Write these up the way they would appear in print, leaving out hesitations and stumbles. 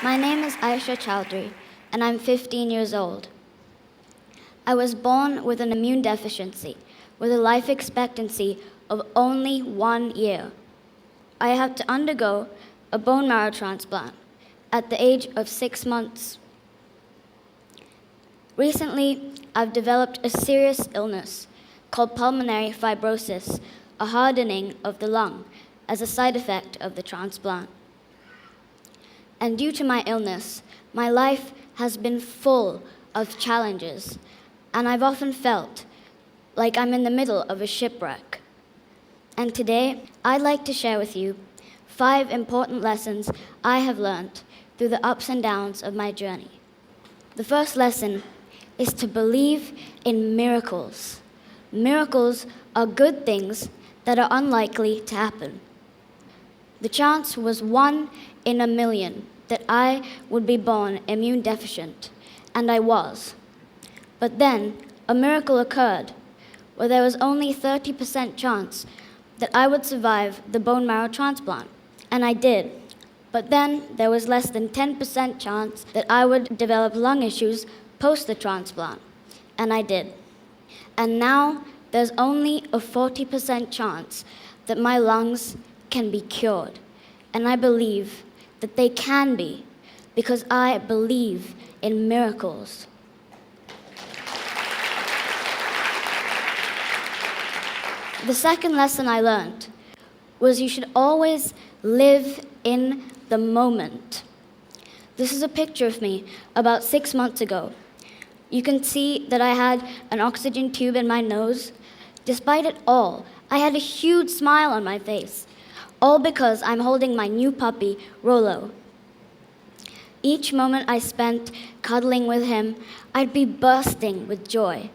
My name is Aisha Chaudhary, and I'm 15 years old. I was born with an immune deficiency, with a life expectancy of only 1 year. I had to undergo a bone marrow transplant at the age of 6 months. Recently, I've developed a serious illness called pulmonary fibrosis, a hardening of the lung, as a side effect of the transplant. And due to my illness, my life has been full of challenges, and I've often felt like I'm in the middle of a shipwreck. And today, I'd like to share with you 5 important lessons I have learned through the ups and downs of my journey. The first lesson is to believe in miracles. Miracles are good things that are unlikely to happen. The chance was 1 in a million that I would be born immune deficient, and I was. But then a miracle occurred where there was only 30% chance that I would survive the bone marrow transplant, and I did. But then there was less than 10% chance that I would develop lung issues post the transplant, and I did. And now there's only a 40% chance that my lungs can be cured, and I believe that they can be because I believe in miracles. The second lesson I learned was you should always live in the moment. This is a picture of me about 6 months ago. You can see that I had an oxygen tube in my nose. Despite it all, I had a huge smile on my face, all because I'm holding my new puppy, Rolo. Each moment I spent cuddling with him, I'd be bursting with joy.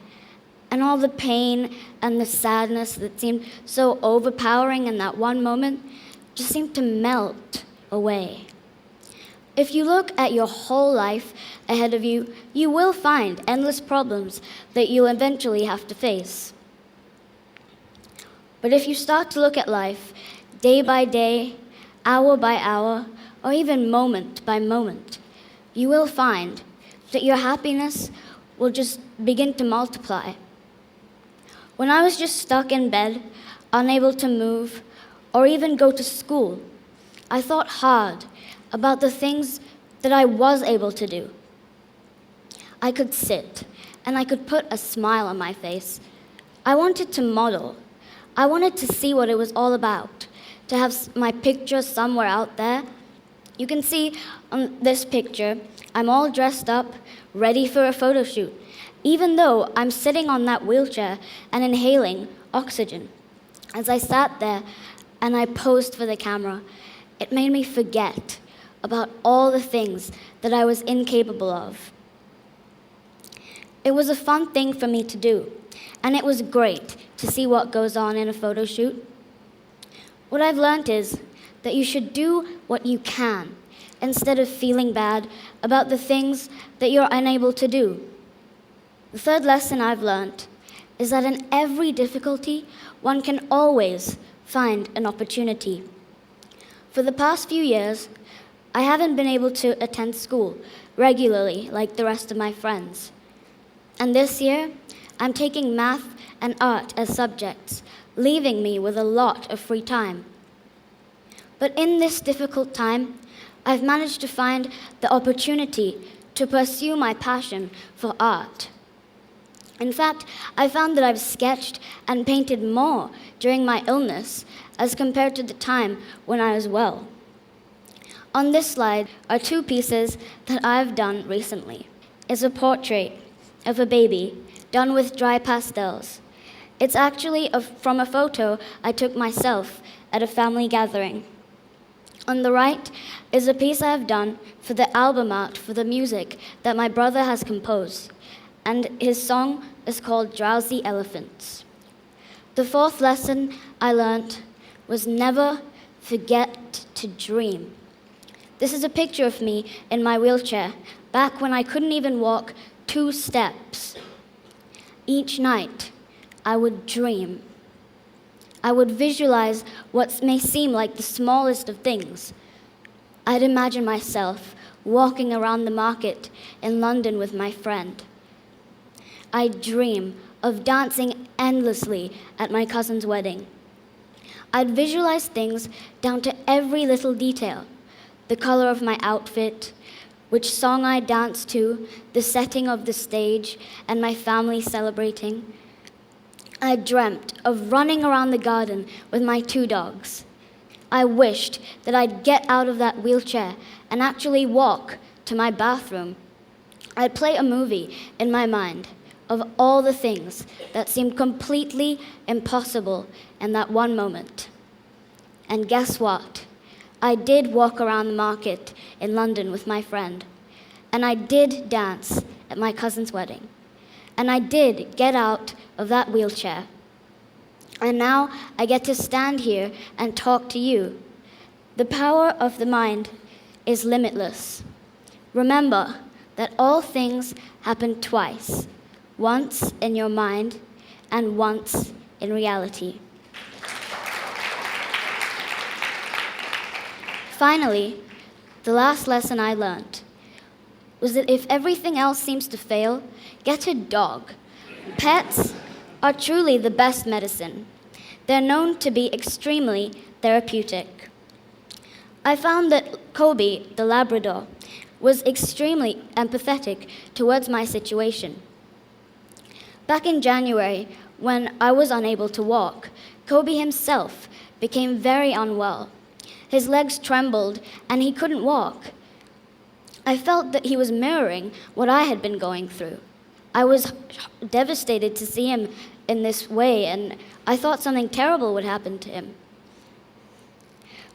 And all the pain and the sadness that seemed so overpowering in that one moment just seemed to melt away. If you look at your whole life ahead of you, you will find endless problems that you'll eventually have to face. But if you start to look at life day by day, hour by hour, or even moment by moment, you will find that your happiness will just begin to multiply. When I was just stuck in bed, unable to move, or even go to school, I thought hard about the things that I was able to do. I could sit, and I could put a smile on my face. I wanted to model. I wanted to see what it was all about, to have my picture somewhere out there. You can see on this picture, I'm all dressed up, ready for a photo shoot, even though I'm sitting on that wheelchair and inhaling oxygen. As I sat there and I posed for the camera, it made me forget about all the things that I was incapable of. It was a fun thing for me to do, and it was great to see what goes on in a photo shoot. What I've learned is that you should do what you can instead of feeling bad about the things that you're unable to do. The third lesson I've learned is that in every difficulty, one can always find an opportunity. For the past few years, I haven't been able to attend school regularly like the rest of my friends. And this year, I'm taking math and art as subjects, leaving me with a lot of free time. But in this difficult time, I've managed to find the opportunity to pursue my passion for art. In fact, I found that I've sketched and painted more during my illness as compared to the time when I was well. On this slide are 2 pieces that I've done recently. It's a portrait of a baby done with dry pastels. It's actually from a photo I took myself at a family gathering. On the right is a piece I've done for the album art for the music that my brother has composed, and his song is called Drowsy Elephants. The 4th lesson I learned was never forget to dream. This is a picture of me in my wheelchair, back when I couldn't even walk 2 steps. Each night, I would dream. I would visualize what may seem like the smallest of things. I'd imagine myself walking around the market in London with my friend. I dream of dancing endlessly at my cousin's wedding. I'd visualize things down to every little detail: the color of my outfit, which song I danced to, the setting of the stage, and my family celebrating. I dreamt of running around the garden with my 2 dogs. I wished that I'd get out of that wheelchair and actually walk to my bathroom. I'd play a movie in my mind of all the things that seemed completely impossible in that one moment. And guess what? I did walk around the market in London with my friend. And I did dance at my cousin's wedding. And I did get out of that wheelchair. And now I get to stand here and talk to you. The power of the mind is limitless. Remember that all things happen twice, once in your mind and once in reality. Finally, the last lesson I learned was that if everything else seems to fail, get a dog. Pets are truly the best medicine. They're known to be extremely therapeutic. I found that Kobe, the Labrador, was extremely empathetic towards my situation. Back in January, when I was unable to walk, Kobe himself became very unwell. His legs trembled and he couldn't walk. I felt that he was mirroring what I had been going through. I was devastated to see him in this way, and I thought something terrible would happen to him.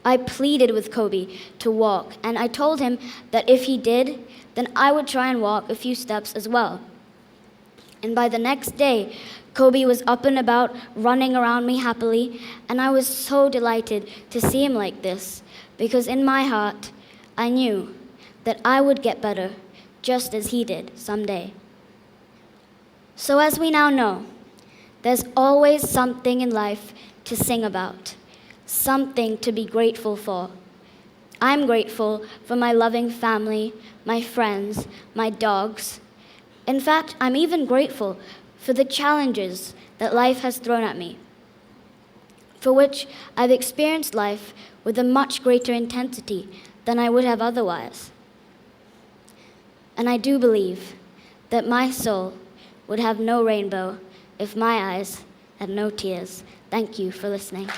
I pleaded with Kobe to walk, and I told him that if he did, then I would try and walk a few steps as well. And by the next day, Kobe was up and about, running around me happily, and I was so delighted to see him like this, because in my heart, I knew that I would get better just as he did someday. So as we now know, there's always something in life to sing about, something to be grateful for. I'm grateful for my loving family, my friends, my dogs. In fact, I'm even grateful for the challenges that life has thrown at me, for which I've experienced life with a much greater intensity than I would have otherwise. And I do believe that my soul would have no rainbow if my eyes had no tears. Thank you for listening.